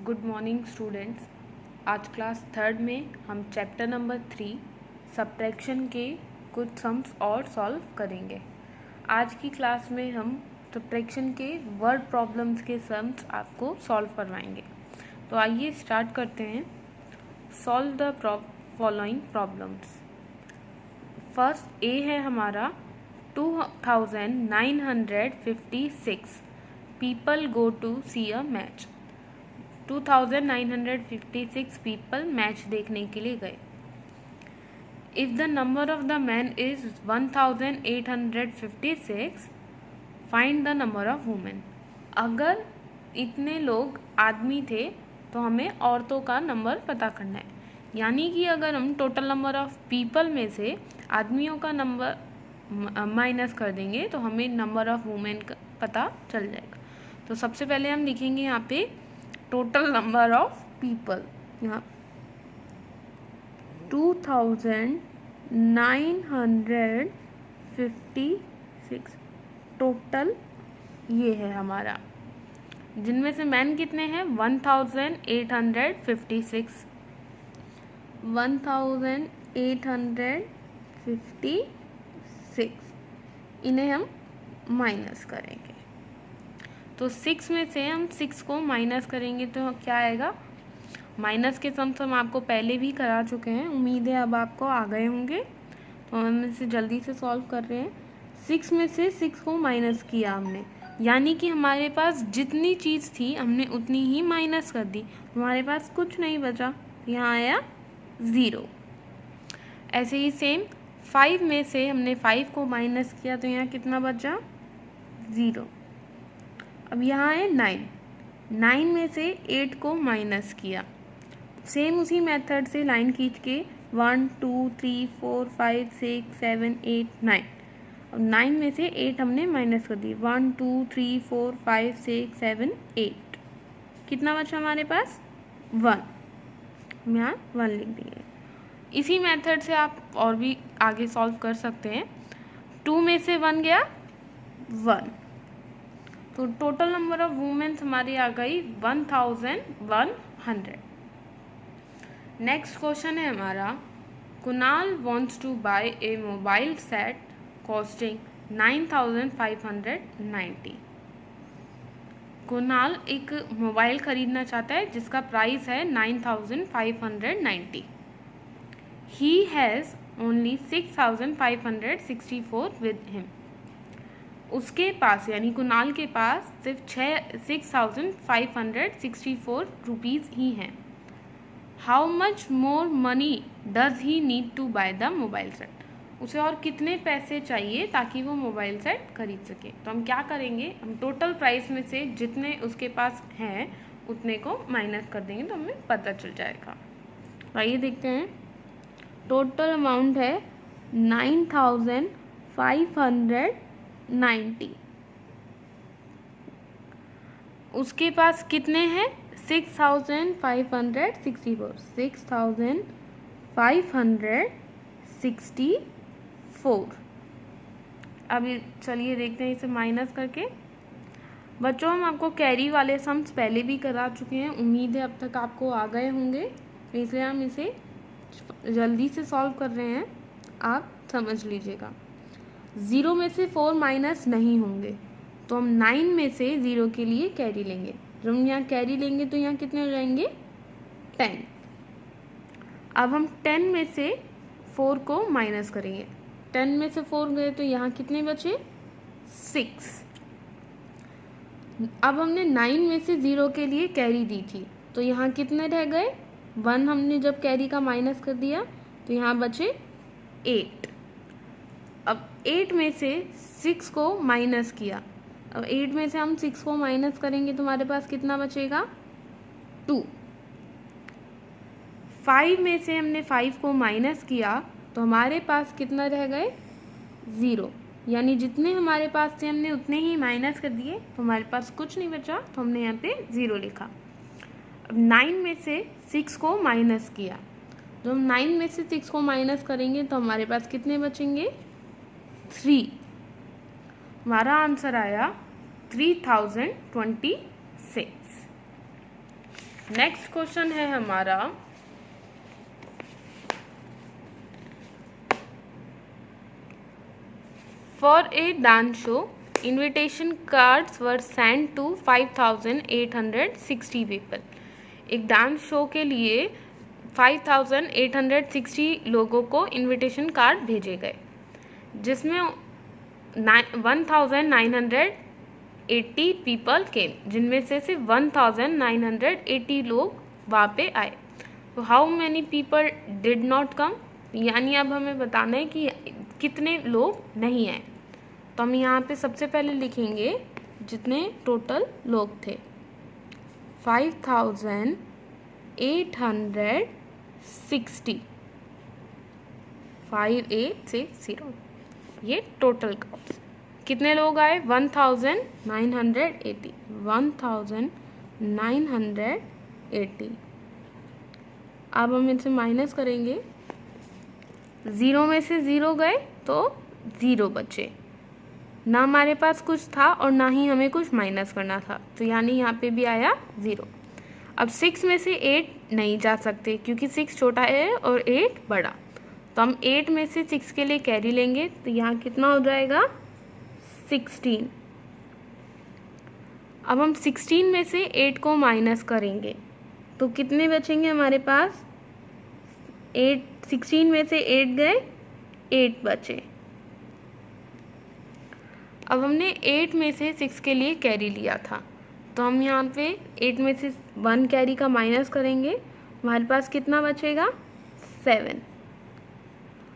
Good morning students. आज class third में हम चैप्टर नंबर 3 सब्ट्रैक्शन के कुछ सम्स और सॉल्व करेंगे। आज की क्लास में हम सब्ट्रैक्शन के वर्ड प्रॉब्लम्स के सम्स आपको सॉल्व करवाएंगे। तो आइए स्टार्ट करते हैं। Solve the following problems. First A है हमारा 2956 people go to see a match। 2956 people match देखने के लिए गए। If the number of the men is 1856, find the number of women। अगर इतने लोग आदमी थे तो हमें औरतों का नंबर पता करना है। यानी कि अगर हम टोटल नंबर ऑफ पीपल में से आदमियों का नंबर माइनस कर देंगे तो हमें नंबर ऑफ वुमेन का पता चल जाएगा। तो सबसे पहले हम लिखेंगे यहाँ पे टोटल नंबर ऑफ पीपल। यहाँ 2956 टोटल ये है हमारा, जिनमें से मैन कितने हैं 1856 इन्हें हम माइनस करेंगे। तो 6 में से हम 6 को माइनस करेंगे तो क्या आएगा। माइनस के सम्स हम आपको पहले भी करा चुके हैं, उम्मीद है अब आपको आ गए होंगे। तो हम इसे जल्दी से सॉल्व कर रहे हैं। 6 में से 6 को माइनस किया हमने, यानी कि हमारे पास जितनी चीज़ थी हमने उतनी ही माइनस कर दी। हमारे पास कुछ नहीं बचा, यहाँ आया 0। ऐसे ही सेम 5 में से हमने 5 को माइनस किया तो यहाँ कितना बचा 0। अब यहाँ है 9 में से 8 को माइनस किया। सेम उसी मेथड से लाइन खींच के 1 2 3 4 5 6 7 8 9। अब 9 में से 8 हमने माइनस कर दी। 1 2 3 4 5 6 7 8। कितना बचा हमारे पास 1। हम यहाँ 1 लिख देंगे। इसी मेथड से आप और भी आगे सॉल्व कर सकते हैं। 2 में से 1 गया 1। तो टोटल नंबर ऑफ वुमेन्स हमारी आ गई 1100। नेक्स्ट क्वेश्चन है हमारा, Kunal wants to buy a mobile set costing 9590। Kunal एक मोबाइल खरीदना चाहता है जिसका प्राइस है 9590। He has only 6564 with him. उसके पास यानी कुणाल के पास सिर्फ 6564 रुपीज़ ही हैं। How much more money does he need to buy the mobile set. उसे और कितने पैसे चाहिए ताकि वो मोबाइल सेट खरीद सके। तो हम क्या करेंगे, हम टोटल प्राइस में से जितने उसके पास हैं उतने को माइनस कर देंगे तो हमें पता चल जाएगा। आइए देखते हैं। टोटल अमाउंट है 9590। उसके पास कितने हैं 6564। 6564। अब चलिए देखते हैं इसे माइनस करके। बच्चों हम आपको कैरी वाले सम्स पहले भी करा चुके हैं, उम्मीद है अब तक आपको आ गए होंगे, इसलिए हम इसे जल्दी से सॉल्व कर रहे हैं, आप समझ लीजिएगा। 0 में से 4 माइनस नहीं होंगे तो हम 9 में से 0 के लिए कैरी लेंगे। जब हम यहाँ कैरी लेंगे तो यहाँ कितने हो जाएंगे 10। अब हम 10 में से 4 को माइनस करेंगे। 10 में से 4 गए तो यहाँ कितने बचे 6। अब हमने 9 में से 0 के लिए कैरी दी थी तो यहाँ कितने रह गए 1। हमने जब कैरी का माइनस कर दिया तो यहाँ बचे 8। अब 8 में से 6 को माइनस किया। अब 8 में से हम 6 को माइनस करेंगे तो हमारे पास कितना बचेगा 2। 5 में से हमने 5 को माइनस किया तो हमारे पास कितना रह गए 0। यानी जितने हमारे पास थे हमने उतने ही माइनस कर दिए तो हमारे पास कुछ नहीं बचा तो हमने यहाँ पे 0 लिखा। अब 9 में से 6 को माइनस किया। जब हम 9 में से 6 को माइनस करेंगे तो हमारे पास कितने बचेंगे 3। हमारा आंसर आया 3026। नेक्स्ट क्वेश्चन है हमारा for a dance show invitation cards were send to 5,860 people. एक डांस शो के लिए 5,860 लोगों को इनविटेशन कार्ड भेजे गए, जिसमें 1,980 पीपल केम, जिनमें से सिर्फ 1,980 लोग वहाँ पे आए। तो how many people did not come, यानी अब हमें बताना है कि कितने लोग नहीं आए। तो हम यहाँ पे सबसे पहले लिखेंगे जितने टोटल लोग थे, 5,860, 5860, ये टोटल काउंट्स। कितने लोग आए? 1,980, 1,980। अब हम इनसे माइनस करेंगे, 0 में से 0 गए तो 0 बचे, ना हमारे पास कुछ था और ना ही हमें कुछ माइनस करना था, तो यानी यहाँ पे भी आया 0। अब 6 में से 8 नहीं जा सकते क्योंकि 6 छोटा है और 8 बड़ा, तो हम 8 में से 6 के लिए कैरी लेंगे, तो यहाँ कितना हो जाएगा? 16। अब हम 16 में से 8 को माइनस करेंगे तो कितने बचेंगे हमारे पास? 8, 16 में से 8 गए, 8 बचे। अब हमने 8 में से 6 के लिए कैरी लिया था, तो हम यहाँ पे 8 में से 1 कैरी का माइनस करेंगे, हमारे पास कितना बचेगा? 7।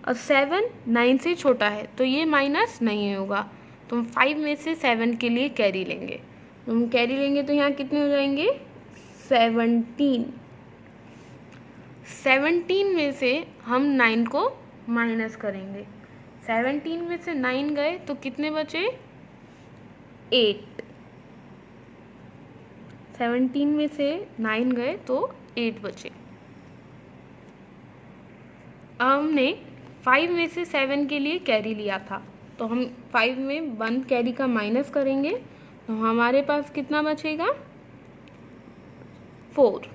और 7 9 से छोटा है तो ये माइनस नहीं होगा, तो हम 5 में से 7 के लिए कैरी लेंगे, तो हम कैरी लेंगे तो यहाँ कितने हो जाएंगे? 17। 17 में से हम 9 को माइनस करेंगे, 17 में से 9 गए तो कितने बचे? 8। 17 में से 9 गए तो 8 बचे। हमने 5 में से 7 के लिए कैरी लिया था, तो हम 5 में 1 कैरी का माइनस करेंगे, तो हमारे पास कितना बचेगा? 4।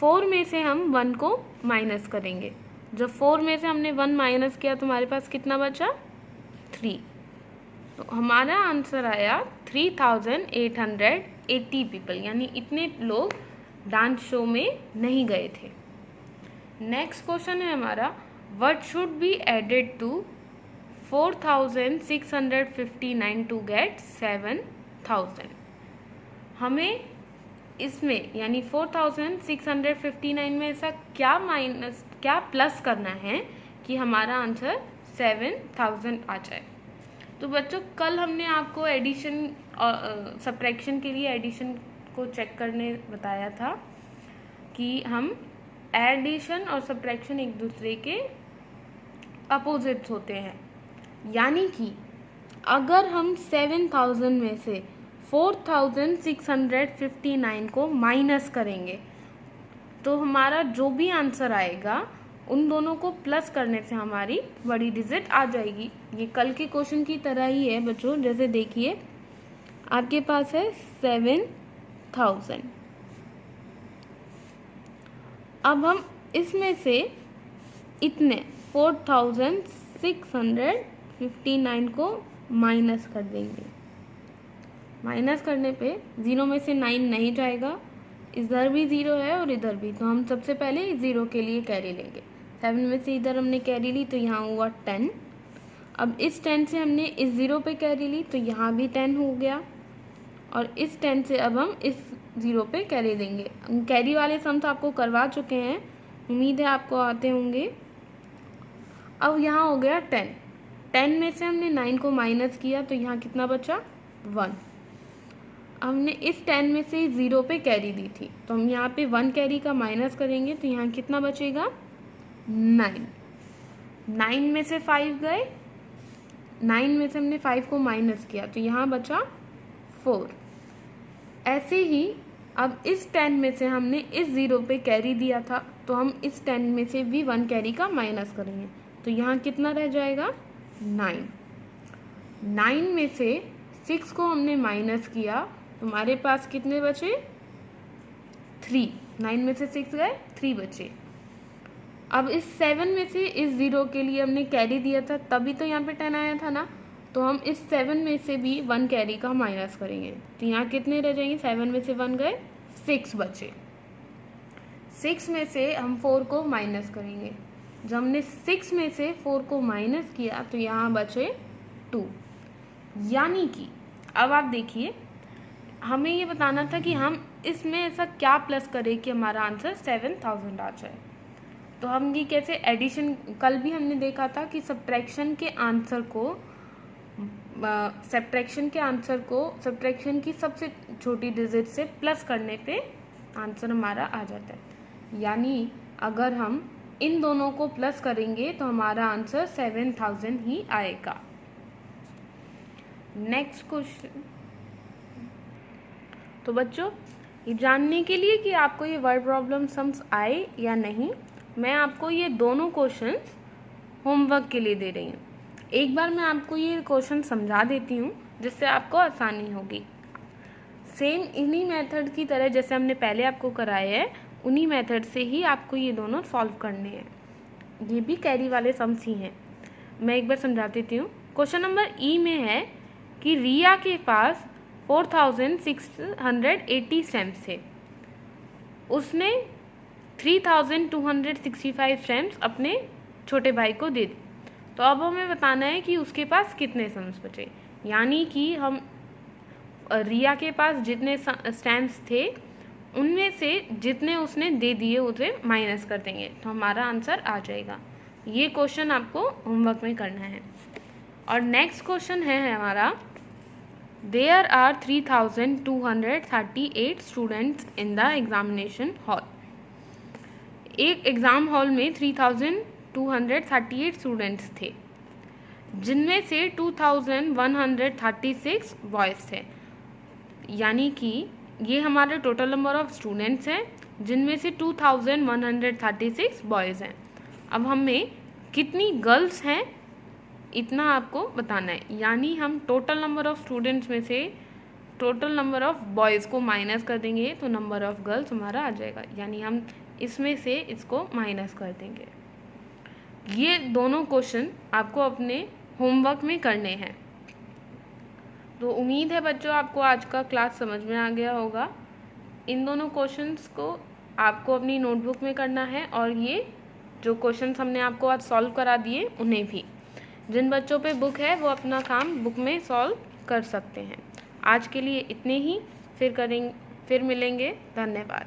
4 में से हम 1 को माइनस करेंगे, जब 4 में से हमने 1 माइनस किया तो हमारे पास कितना बचा? 3। तो हमारा आंसर आया 3,880 पीपल, यानी इतने लोग डांस शो में नहीं गए थे। नेक्स्ट क्वेश्चन है हमारा, what should be added to 4,659 to get 7,000। हमें इसमें यानी 4,659 में ऐसा क्या प्लस करना है कि हमारा आंसर 7,000 आ जाए। तो बच्चों, कल हमने आपको एडिशन और सब्ट्रैक्शन के लिए एडिशन को चेक करने बताया था कि हम एडिशन और सब्ट्रैक्शन एक दूसरे के अपोजिट्स होते हैं, यानी कि अगर हम 7,000 में से 4,659 को माइनस करेंगे तो हमारा जो भी आंसर आएगा उन दोनों को प्लस करने से हमारी बड़ी डिजिट आ जाएगी। ये कल के क्वेश्चन की तरह ही है बच्चों, जैसे देखिए आपके पास है 7,000। अब हम इसमें से इतने 4,659 को माइनस कर देंगे। माइनस करने पे 0 में से 9 नहीं जाएगा, इधर भी 0 है और इधर भी, तो हम सबसे पहले 0 के लिए कैरी लेंगे। 7 में से इधर हमने कैरी ली तो यहाँ हुआ 10। अब इस 10 से हमने इस 0 पे कैरी ली तो यहाँ भी 10 हो गया, और इस 10 से अब हम इस 0 पे कैरी देंगे। कैरी वाले सम तो आपको करवा चुके हैं, उम्मीद है आपको आते होंगे। अब यहाँ हो गया 10। 10 में से हमने 9 को माइनस किया तो यहाँ कितना बचा? 1। हमने इस 10 में से 0 पे कैरी दी थी, तो हम यहाँ पे 1 कैरी का माइनस करेंगे तो यहाँ कितना बचेगा? 9। 9 में से 5 गए, 9 में से हमने 5 को माइनस किया तो यहाँ बचा 4। ऐसे ही अब इस 10 में से हमने इस 0 पे कैरी दिया था तो हम इस 10 में से भी 1 कैरी का माइनस करेंगे, तो यहाँ कितना रह जाएगा? 9। 9 में से 6 को हमने माइनस किया तो हमारे पास कितने बचे? 3, 9 में से 6 गए, 3 बचे। अब इस 7 में से इस 0 के लिए हमने कैरी दिया था, तभी तो यहाँ पे 10 आया था ना, तो हम इस 7 में से भी 1 कैरी का माइनस करेंगे। तो यहाँ कितने रह जाएंगे, 7 में से 1 गए, 6 बचे। 6 में से हम 4 को माइनस करेंगे। जब हमने 6 में से 4 को माइनस किया तो यहाँ बचे 2। यानी कि अब आप देखिए, हमें ये बताना था कि हम इसमें ऐसा क्या प्लस करें कि हमारा आंसर 7000 आ जाए। तो हम ये कैसे एडिशन, कल भी हमने देखा था कि सब्ट्रैक्शन के आंसर सब्ट्रैक्शन की सबसे छोटी डिजिट से प्लस करने पे आंसर हमारा आ जाता है। यानी अगर हम इन दोनों को प्लस करेंगे तो हमारा आंसर 7000 ही आएगा। Next question. तो बच्चों, ये जानने के लिए कि आपको ये वर्ड प्रॉब्लम सम्स आए या नहीं, मैं आपको ये दोनों क्वेश्चंस होमवर्क के लिए दे रही हूँ। एक बार मैं आपको ये क्वेश्चन समझा देती हूँ जिससे आपको आसानी होगी। सेम इन्हीं मेथड की तरह जैसे हमने पहले आपको कराया है, उन्हीं मेथड से ही आपको ये दोनों सॉल्व करने हैं। ये भी कैरी वाले सम्स ही हैं। मैं एक बार समझा देती हूँ। क्वेश्चन नंबर ई में है कि रिया के पास 4680 स्टैम्प्स थे। उसने 3265 स्टैम्प्स अपने छोटे भाई को दे दी। तो अब हमें बताना है कि उसके पास कितने स्टैम्प्स बचे। यानी कि हम रिया के पास जितने स्टैम्प्स थे उनमें से जितने उसने दे दिए उसे माइनस कर देंगे तो हमारा आंसर आ जाएगा। ये क्वेश्चन आपको होमवर्क में करना है। और नेक्स्ट क्वेश्चन है हमारा, there are 3238 students in the examination hall. एक एग्ज़ाम हॉल में 3238 स्टूडेंट्स थे, जिनमें से 2136 बॉयज़ थे। यानी कि ये हमारे टोटल नंबर ऑफ स्टूडेंट्स हैं, जिनमें से 2136 बॉयज़ हैं। अब हमें कितनी गर्ल्स हैं इतना आपको बताना है। यानी हम टोटल नंबर ऑफ स्टूडेंट्स में से टोटल नंबर ऑफ बॉयज़ को माइनस कर देंगे तो नंबर ऑफ गर्ल्स हमारा आ जाएगा। यानी हम इसमें से इसको माइनस कर देंगे। ये दोनों क्वेश्चन आपको अपने होमवर्क में करने हैं। तो उम्मीद है बच्चों आपको आज का क्लास समझ में आ गया होगा। इन दोनों क्वेश्चंस को आपको अपनी नोटबुक में करना है और ये जो क्वेश्चंस हमने आपको आज सॉल्व करा दिए उन्हें भी। जिन बच्चों पे बुक है वो अपना काम बुक में सॉल्व कर सकते हैं। आज के लिए इतने ही, फिर मिलेंगे। धन्यवाद।